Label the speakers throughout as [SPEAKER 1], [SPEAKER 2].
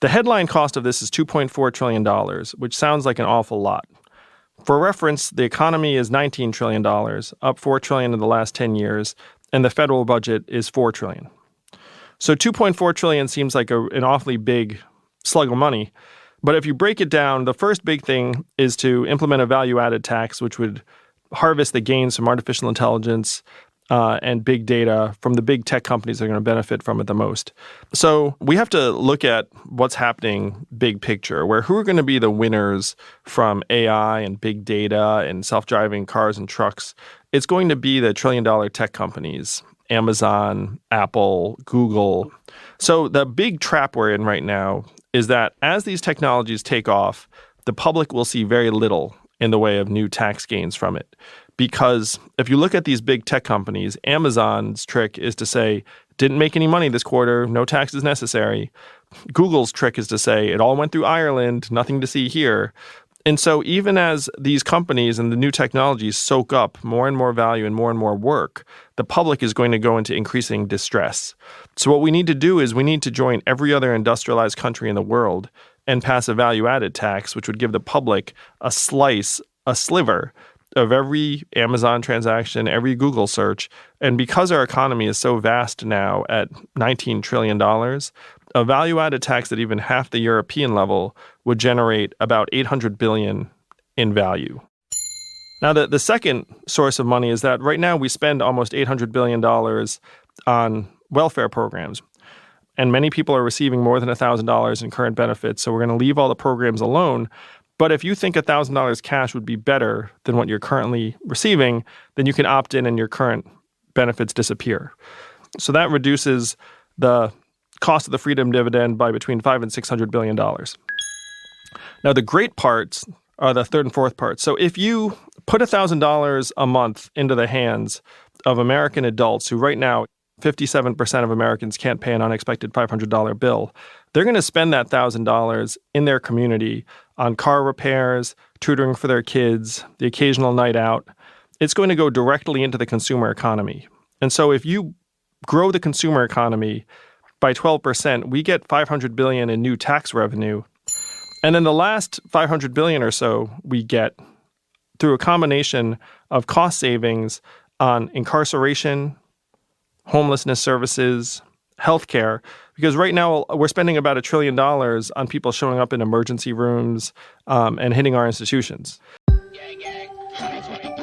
[SPEAKER 1] The headline cost of this is $2.4 trillion, which sounds like an awful lot. For reference, the economy is $19 trillion, up $4 trillion in the last 10 years, and the federal budget is $4 trillion. So $2.4 trillion seems like an awfully big slug of money. But if you break it down, the first big thing is to implement a value-added tax, which would harvest the gains from artificial intelligence and big data from the big tech companies that are going to benefit from it the most. So we have to look at what's happening big picture, who are going to be the winners from AI and big data and self-driving cars and trucks. It's going to be the trillion-dollar tech companies, Amazon, Apple, Google. So the big trap we're in right now is that as these technologies take off, the public will see very little in the way of new tax gains from it. Because if you look at these big tech companies, Amazon's trick is to say, didn't make any money this quarter, no tax is necessary. Google's trick is to say, it all went through Ireland, nothing to see here. And so even as these companies and the new technologies soak up more and more value and more work, the public is going to go into increasing distress. So what we need to do is we need to join every other industrialized country in the world and pass a value-added tax, which would give the public a sliver of every Amazon transaction, every Google search. And because our economy is so vast now at $19 trillion, a value-added tax at even half the European level would generate about $800 billion in value. Now, the second source of money is that right now we spend almost $800 billion on welfare programs. And many people are receiving more than $1,000 in current benefits, so we're going to leave all the programs alone. But if you think $1,000 cash would be better than what you're currently receiving, then you can opt in and your current benefits disappear. So that reduces the cost of the freedom dividend by between $500 and $600 billion. Now, the great parts are the third and fourth parts. So if you put $1,000 a month into the hands of American adults who right now 57% of Americans can't pay an unexpected $500 bill, they're going to spend that $1,000 in their community on car repairs, tutoring for their kids, the occasional night out. It's going to go directly into the consumer economy. And so if you grow the consumer economy by 12%, we get $500 billion in new tax revenue. And then the last $500 billion or so we get through a combination of cost savings on incarceration, homelessness services, healthcare, because right now we're spending about $1 trillion on people showing up in emergency rooms and hitting our institutions.
[SPEAKER 2] Gang, gang, 2020.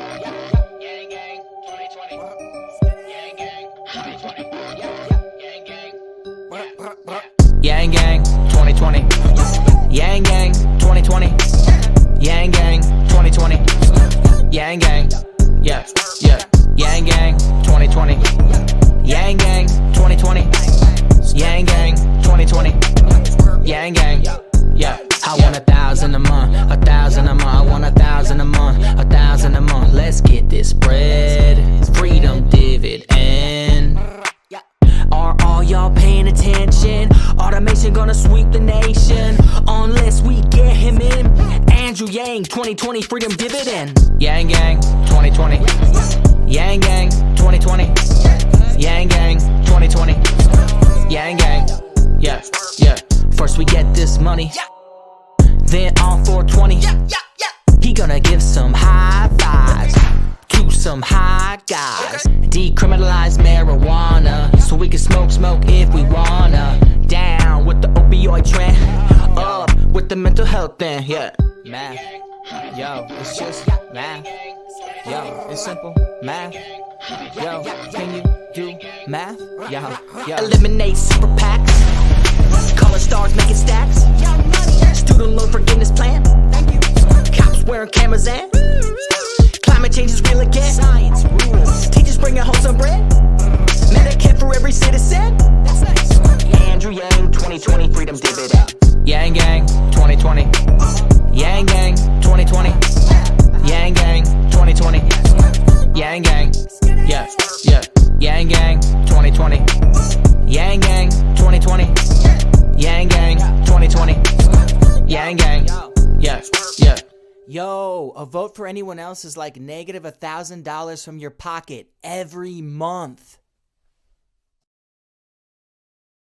[SPEAKER 2] Gang, gang, 2020. Gang, gang, 2020. Gang, gang. Yang gang 2020. Yang gang 2020. Yang gang 2020. Yang gang. Yeah. Yang gang 2020. Yang gang 2020. Yang gang 2020. Yang gang. Yeah. I want 1,000 a month, 1,000 a month. I want 1,000 a month, 1,000 a month. Let's get this bread. Freedom dividend. Are all y'all paying attention? Automation gonna sweep the nation unless we get him in. Andrew Yang 2020 freedom dividend. Yang gang 2020. Yang gang 2020. Yang gang 2020. Yang gang. Yeah. First we get this money, then on 420. He gonna give some high fives to some high guys. Decriminalize marijuana so we can smoke if we wanna. Down with the opioid trend, up with the mental health thing. Yeah, math. Yo, it's just math. Yo, it's simple math. Yo, can you do math? Yo. Eliminate super PACs. Color stars making stacks. Student loan forgiveness plan. Cops wearing cameras and climate change is real again. Science rules. Teachers bringing home some bread. Medicare for every citizen. Andrew Yang 2020 freedom dividend. Yang gang 2020. Yang gang 2020. Yang gang 2020. Yang gang. Yeah. Yang gang 2020. Yang gang 2020. Yang gang 2020. Yang gang. Yeah.
[SPEAKER 3] Yo, a vote for anyone else is like negative $1,000 from your pocket every month.